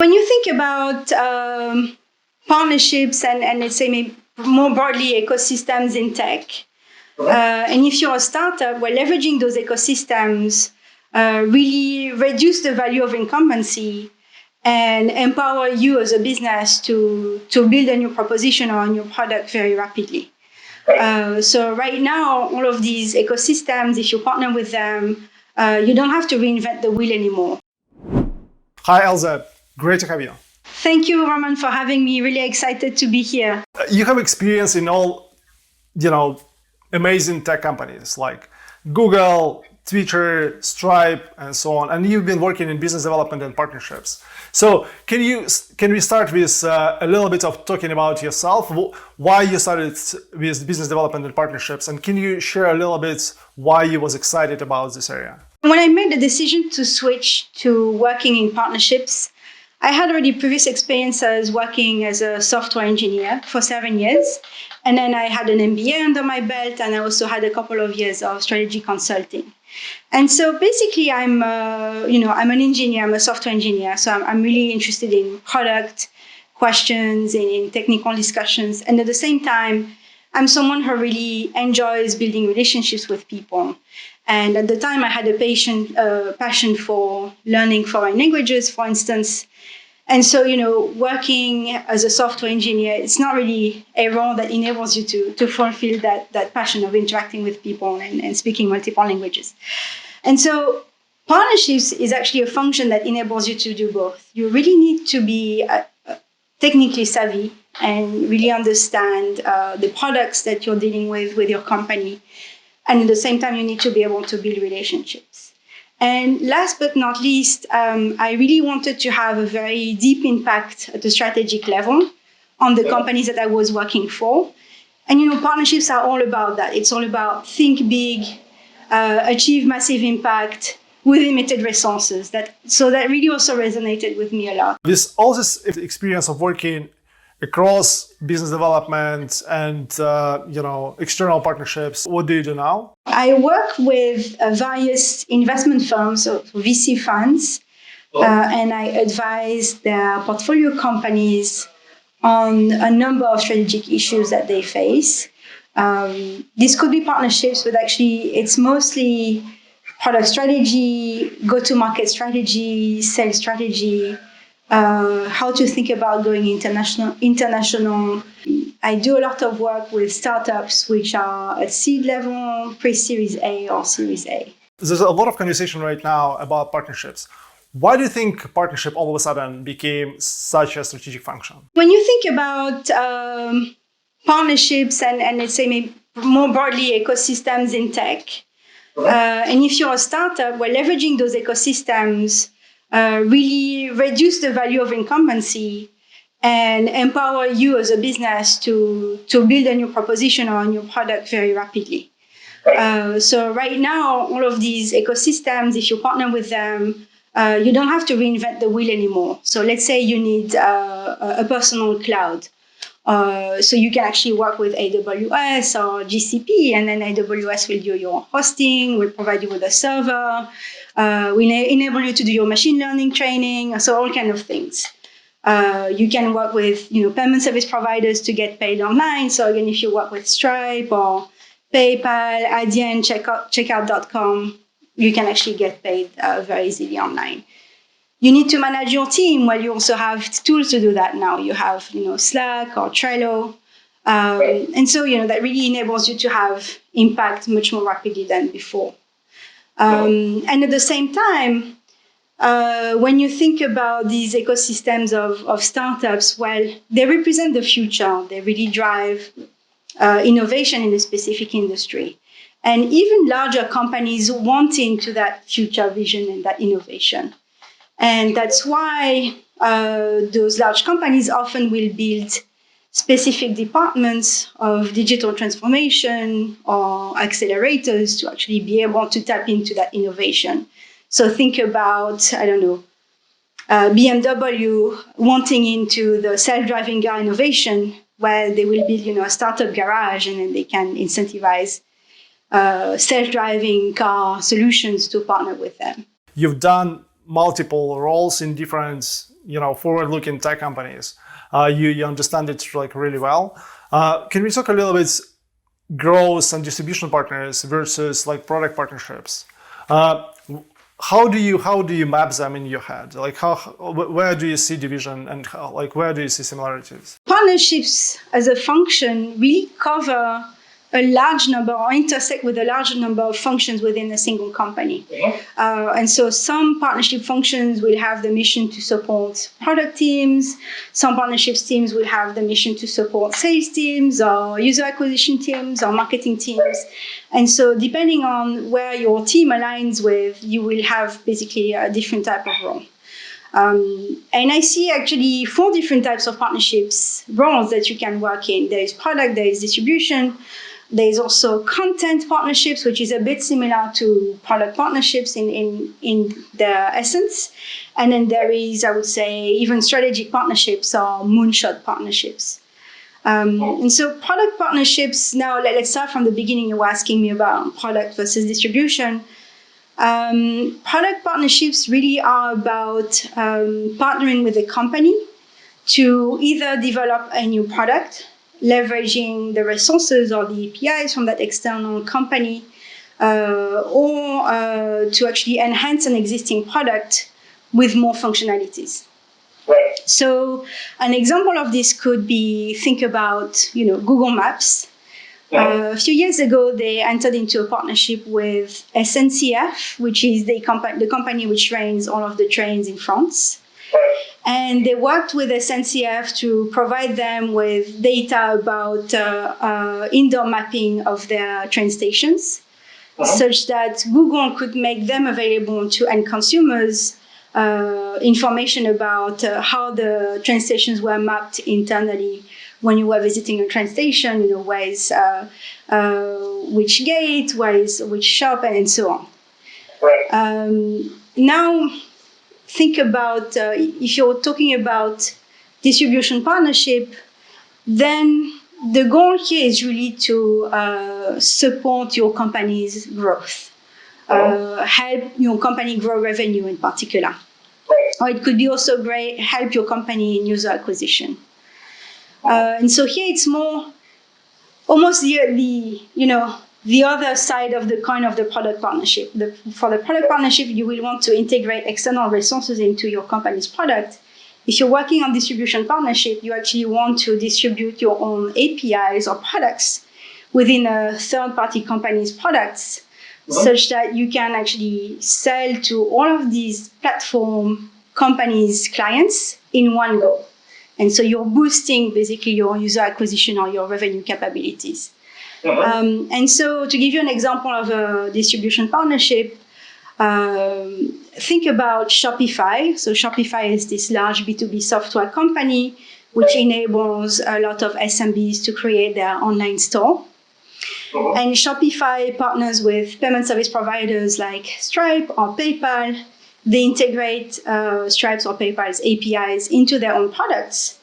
When you think about partnerships and let's say maybe more broadly ecosystems in tech, and if you're a startup, well, leveraging those ecosystems really reduce the value of incumbency and empower you as a business to build a new proposition or a new product very rapidly. So right now, all of these ecosystems, if you partner with them, you don't have to reinvent the wheel anymore. Hi, Elsa. Great to have you. Thank you, Roman, for having me. Really excited to be here. You have experience in all, amazing tech companies like Google, Twitter, Stripe, and so on. And you've been working in business development and partnerships. So can we start with a little bit of talking about yourself? Why you started with business development and partnerships, and can you share a little bit why you was excited about this area? When I made the decision to switch to working in partnerships, I had already previous experiences working as a software engineer for 7 years. And then I had an MBA under my belt, and I also had a couple of years of strategy consulting. And so basically, I'm an engineer, I'm a software engineer. So I'm really interested in product questions, in technical discussions. And at the same time, I'm someone who really enjoys building relationships with people. And at the time, I had a passion for learning foreign languages, for instance. And so, working as a software engineer, it's not really a role that enables you to fulfill that passion of interacting with people and speaking multiple languages. And so partnerships is actually a function that enables you to do both. You really need to be technically savvy and really understand the products that you're dealing with your company. And at the same time, you need to be able to build relationships. And last but not least, I really wanted to have a very deep impact at the strategic level on the companies that I was working for. And, partnerships are all about that. It's all about think big, achieve massive impact with limited resources. That really also resonated with me a lot. With all this experience of working across business development and external partnerships, what do you do now? I work with various investment firms, so VC funds, and I advise their portfolio companies on a number of strategic issues that they face. This could be partnerships, but actually it's mostly product strategy, go-to-market strategy, sales strategy, how to think about going international. I do a lot of work with startups which are at seed level, pre-Series A or Series A. There's a lot of conversation right now about partnerships. Why do you think partnership all of a sudden became such a strategic function? When you think about partnerships and let's say maybe more broadly ecosystems in tech, and if you're a startup, well, leveraging those ecosystems really reduce the value of incumbency and empower you as a business to build a new proposition or a new product very rapidly. So right now, all of these ecosystems, if you partner with them, you don't have to reinvent the wheel anymore. So let's say you need a personal cloud. So you can actually work with AWS or GCP, and then AWS will do your hosting, will provide you with a server, will enable you to do your machine learning training, so all kinds of things. You can work with payment service providers to get paid online. So again, if you work with Stripe or PayPal, Adyen, checkout.com, you can actually get paid very easily online. You need to manage your team. Well, you also have tools to do that now. You have Slack or Trello. And so that really enables you to have impact much more rapidly than before. And at the same time, when you think about these ecosystems of startups, well, they represent the future. They really drive innovation in a specific industry. And even larger companies want into that future vision and that innovation. And that's why those large companies often will build specific departments of digital transformation or accelerators to actually be able to tap into that innovation. So think about, BMW wanting into the self-driving car innovation, where they will build, a startup garage, and then they can incentivize self-driving car solutions to partner with them. You've done multiple roles in different forward-looking tech companies. You understand it like really well. Can we talk a little bit growth and distribution partners versus like product partnerships? How do you map them in your head? Like where do you see division and where do you see similarities? Partnerships as a function really cover a large number or intersect with a large number of functions within a single company. And so some partnership functions will have the mission to support product teams. Some partnerships teams will have the mission to support sales teams or user acquisition teams or marketing teams. And so depending on where your team aligns with, you will have basically a different type of role. And I see actually 4 different types of partnerships roles that you can work in. There is product, there is distribution. There is also content partnerships, which is a bit similar to product partnerships in their essence. And then there is, I would say, even strategic partnerships or moonshot partnerships. And so product partnerships, now let's start from the beginning. You were asking me about product versus distribution. Product partnerships really are about partnering with a company to either develop a new product, leveraging the resources or the APIs from that external company, or to actually enhance an existing product with more functionalities. Right. So an example of this could be, think about, Google Maps. A few years ago, they entered into a partnership with SNCF, which is the company which runs all of the trains in France. And they worked with SNCF to provide them with data about indoor mapping of their train stations, such that Google could make them available to end consumers information about how the train stations were mapped internally when you were visiting a train station, where is which gate, where is which shop, and so on. Right. Now, think about if you're talking about distribution partnership, then the goal here is really to support your company's growth, help your company grow revenue in particular. Or it could be also help your company in user acquisition. And so here it's more almost the other side of the coin of the product partnership. For the product partnership, you will want to integrate external resources into your company's product. If you're working on distribution partnership, you actually want to distribute your own APIs or products within a third-party company's products, such that you can actually sell to all of these platform companies' clients in one go. And so you're boosting basically your user acquisition or your revenue capabilities. And so to give you an example of a distribution partnership, think about Shopify. So Shopify is this large B2B software company which enables a lot of SMBs to create their online store. And Shopify partners with payment service providers like Stripe or PayPal. They integrate Stripe's or PayPal's APIs into their own products.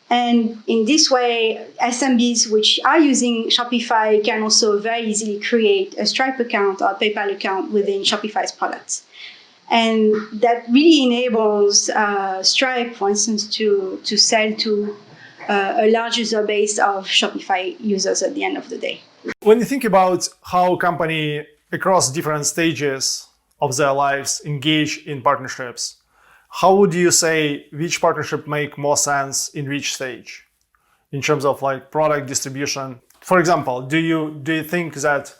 And in this way, SMBs which are using Shopify can also very easily create a Stripe account or a PayPal account within Shopify's products. And that really enables Stripe, for instance, to sell to a large user base of Shopify users at the end of the day. When you think about how company across different stages of their lives engage in partnerships, how would you say which partnership make more sense in which stage in terms of like product distribution? For example, do you think that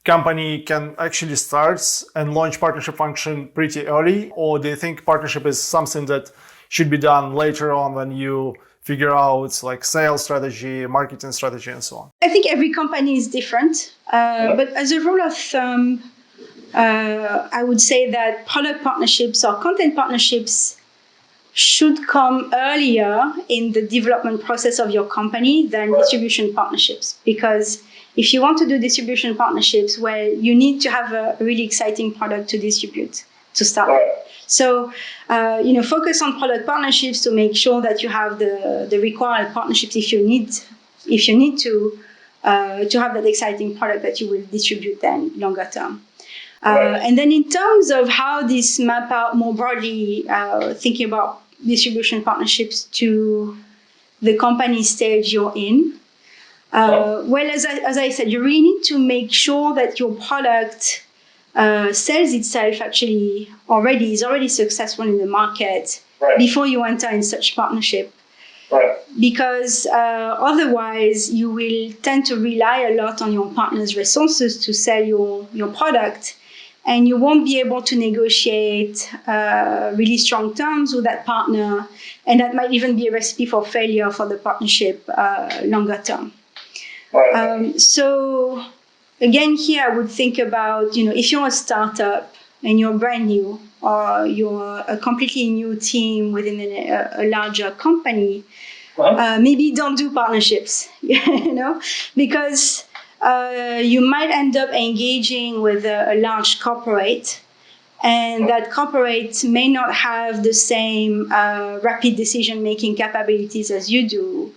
company can actually start and launch partnership function pretty early, or do you think partnership is something that should be done later on when you figure out like sales strategy, marketing strategy, and so on? I think every company is different, but as a rule of thumb, I would say that product partnerships or content partnerships should come earlier in the development process of your company than distribution partnerships. Because if you want to do distribution partnerships, well, you need to have a really exciting product to distribute to start with. So, focus on product partnerships to make sure that you have the required partnerships if you need to have that exciting product that you will distribute then longer term. And then in terms of how this map out more broadly, thinking about distribution partnerships to the company stage you're in. Well, as I said, you really need to make sure that your product sells itself actually is already successful in the market before you enter in such partnership. Because otherwise you will tend to rely a lot on your partner's resources to sell your product, and you won't be able to negotiate really strong terms with that partner, and that might even be a recipe for failure for the partnership longer term. So again, here I would think about, if you're a startup and you're brand new, or you're a completely new team within a larger company, maybe don't do partnerships, because you might end up engaging with a large corporate, and that corporate may not have the same rapid decision-making capabilities as you do.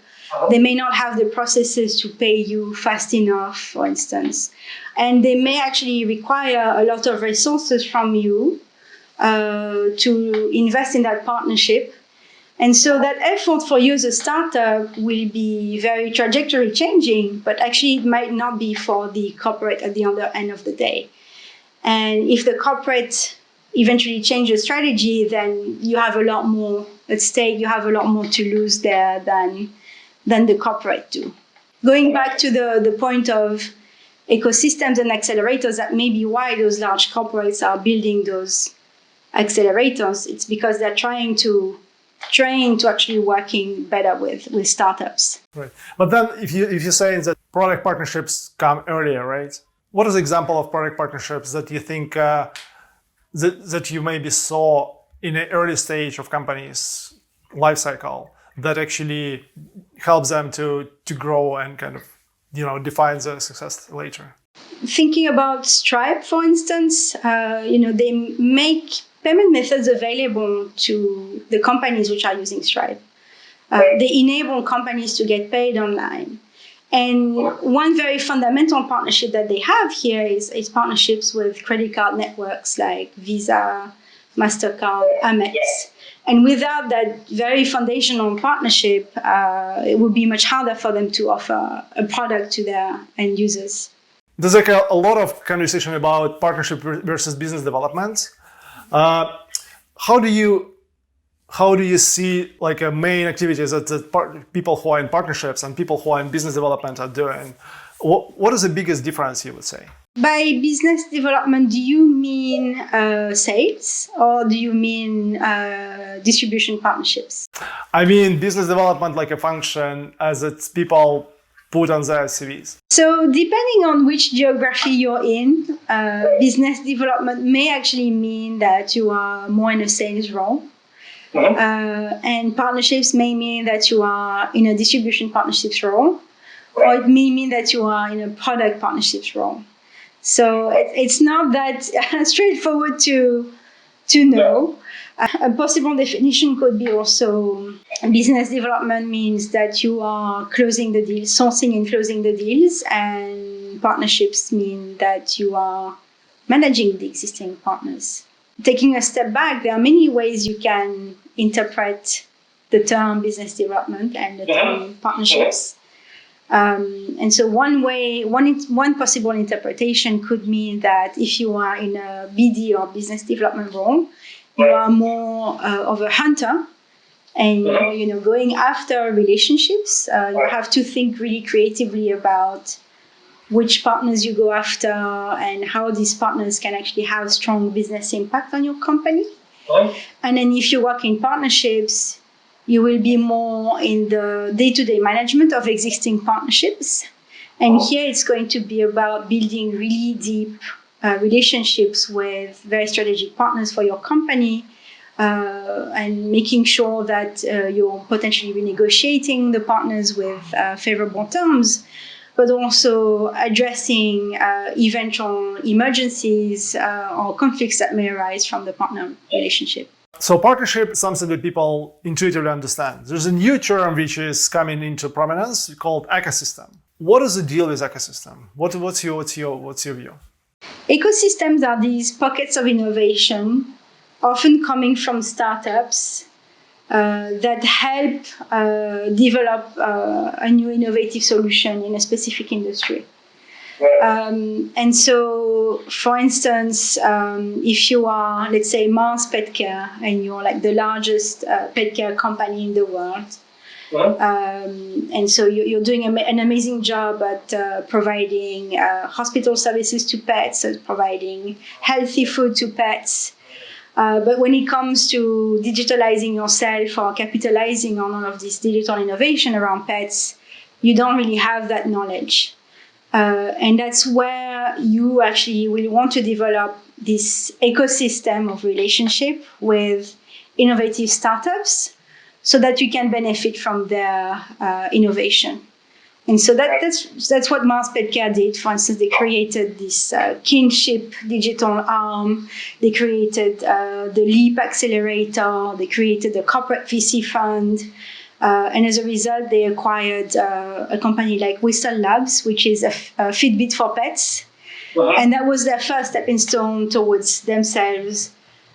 They may not have the processes to pay you fast enough, for instance. And they may actually require a lot of resources from you to invest in that partnership. And so that effort for you as a startup will be very trajectory changing, but actually it might not be for the corporate at the other end of the day. And if the corporate eventually changes strategy, then you have a lot more at stake. You have a lot more to lose there than the corporate do. Going back to the point of ecosystems and accelerators, that may be why those large corporates are building those accelerators. It's because they're trying to actually working better with startups. Right. But then if you're saying that product partnerships come earlier, right? What is an example of product partnerships that you think that you maybe saw in an early stage of companies' life cycle that actually helps them to grow and kind of, defines their success later? Thinking about Stripe, for instance, they make payment methods available to the companies which are using Stripe. They enable companies to get paid online. And one very fundamental partnership that they have here is partnerships with credit card networks like Visa, MasterCard, Amex. And without that very foundational partnership, it would be much harder for them to offer a product to their end users. There's like a lot of conversation about partnership versus business development. How do you see like a main activities that people who are in partnerships and people who are in business development are doing? What is the biggest difference, you would say? By business development, do you mean sales, or do you mean distribution partnerships? I mean business development like a function as it's people put on their CVs. So depending on which geography you're in, business development may actually mean that you are more in a sales role. And partnerships may mean that you are in a distribution partnerships role, or it may mean that you are in a product partnerships role. So it's not that straightforward to know. A possible definition could be also business development means that you are closing the deals, sourcing and closing the deals, and partnerships mean that you are managing the existing partners. Taking a step back, there are many ways you can interpret the term business development and the term partnerships. And so one possible interpretation could mean that if you are in a BD or business development role, you are more of a hunter, and going after relationships. You have to think really creatively about which partners you go after and how these partners can actually have strong business impact on your company. And then if you work in partnerships, you will be more in the day-to-day management of existing partnerships. And here it's going to be about building really deep relationships with very strategic partners for your company, and making sure that you're potentially renegotiating the partners with favorable terms, but also addressing eventual emergencies or conflicts that may arise from the partner relationship. So partnership is something that people intuitively understand. There's a new term which is coming into prominence called ecosystem. What is the deal with ecosystem? What's your view? Ecosystems are these pockets of innovation, often coming from startups, that help develop a new innovative solution in a specific industry. And so, for instance, if you are, let's say, Mars Pet Care, and you're like the largest pet care company in the world, and so you're doing an amazing job at providing hospital services to pets, providing healthy food to pets. But when it comes to digitalizing yourself or capitalizing on all of this digital innovation around pets, you don't really have that knowledge. And that's where you actually will want to develop this ecosystem of relationship with innovative startups so that you can benefit from their innovation. And so that's what Mars Pet Care did. For instance, they created this kinship digital arm. They created the Leap Accelerator. They created a corporate VC fund. And as a result, they acquired a company like Whistle Labs, which is a Fitbit for pets. And that was their first stepping stone towards themselves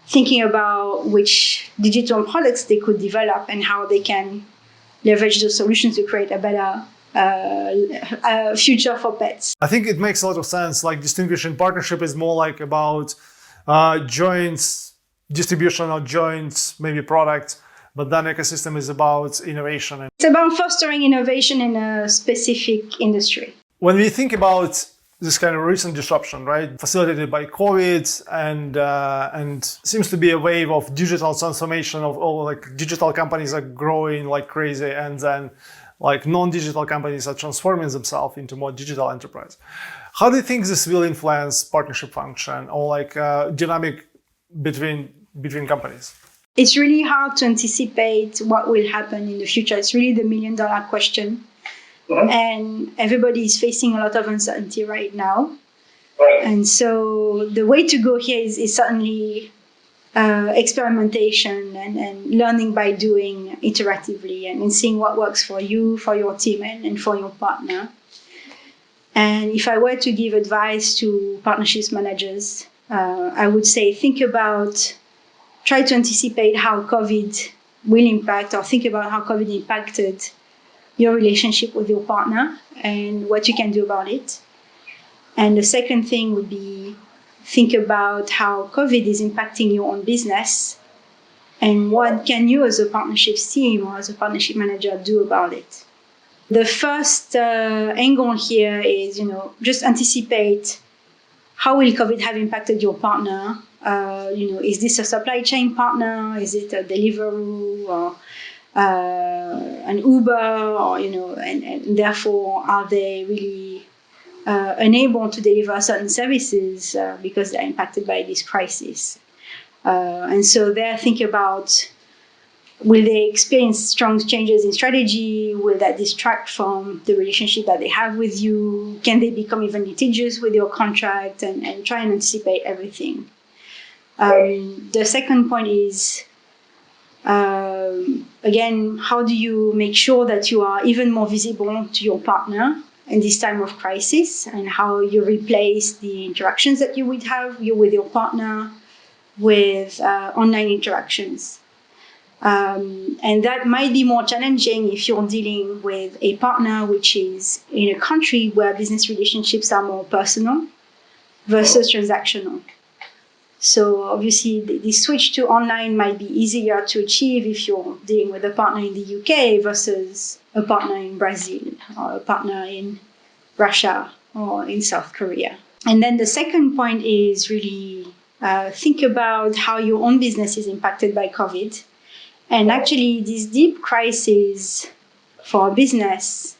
thinking about which digital products they could develop and how they can leverage those solutions to create a better future for pets. I think it makes a lot of sense. Like distinguishing partnership is more like about joint distribution or joint maybe product, but then ecosystem is about innovation. It's about fostering innovation in a specific industry. When we think about this kind of recent disruption, right, facilitated by COVID, and seems to be a wave of digital transformation of all, like digital companies are growing like crazy, and then like non-digital companies are transforming themselves into more digital enterprise. How do you think this will influence partnership function or like dynamic between companies? It's really hard to anticipate what will happen in the future. It's really the million-dollar question. And everybody is facing a lot of uncertainty right now. And so the way to go here is certainly experimentation and learning by doing iteratively and seeing what works for you, for your team, and for your partner. And if I were to give advice to partnerships managers, I would say try to anticipate how COVID will impact, or think about how COVID impacted your relationship with your partner and what you can do about it. And the second thing would be think about how COVID is impacting your own business and what can you as a partnerships team or as a partnership manager do about it. The first angle here is, just anticipate how will COVID have impacted your partner. Is this a supply chain partner? Is it a Deliveroo or an Uber? Or and therefore, are they really unable to deliver certain services because they're impacted by this crisis? And so there, think about, will they experience strong changes in strategy? Will that distract from the relationship that they have with you? Can they become even litigious with your contract? And try and anticipate everything. The second point is, again, how do you make sure that you are even more visible to your partner in this time of crisis, and how you replace the interactions that you would have with your partner with online interactions. And that might be more challenging if you're dealing with a partner which is in a country where business relationships are more personal versus transactional. So obviously, the switch to online might be easier to achieve if you're dealing with a partner in the UK versus a partner in Brazil or a partner in Russia or in South Korea. And then the second point is really think about how your own business is impacted by COVID. And actually, these deep crises for a business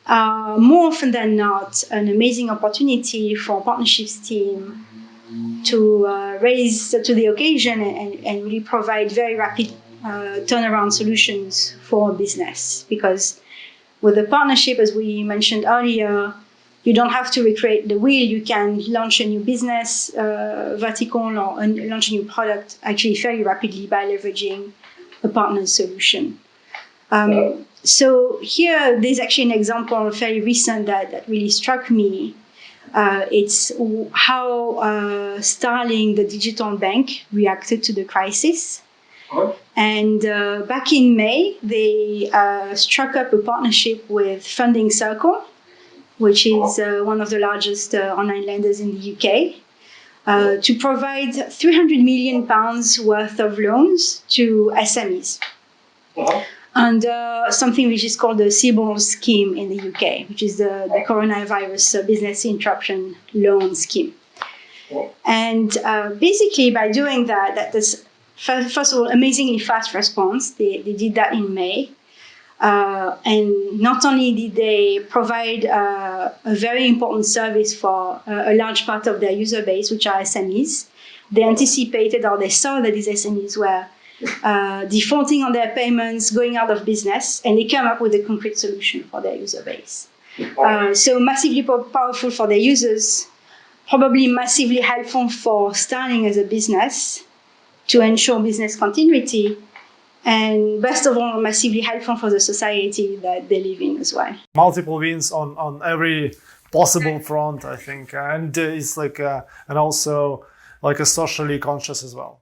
are more often than not an amazing opportunity for a partnerships team to raise to the occasion and really provide very rapid turnaround solutions for a business. Because with a partnership, as we mentioned earlier, you don't have to recreate the wheel. You can launch a new business vertical or launch a new product actually very rapidly by leveraging a partner's solution. So here, there's actually an example very recent that really struck me. It's how Starling, the digital bank, reacted to the crisis. And back in May, they struck up a partnership with Funding Circle, which is one of the largest online lenders in the UK, to provide £300 million worth of loans to SMEs under something which is called the CBILS scheme in the UK, which is the Coronavirus Business Interruption Loan Scheme. And basically, by doing that's first of all, amazingly fast response. They did that in May. And not only did they provide a very important service for a large part of their user base, which are SMEs, they anticipated or they saw that these SMEs were defaulting on their payments, going out of business, and they came up with a concrete solution for their user base. So massively powerful for their users, probably massively helpful for starting as a business to ensure business continuity, and best of all, massively helpful for the society that they live in as well. Multiple wins on every possible front, I think, and it's like and also like a socially conscious as well.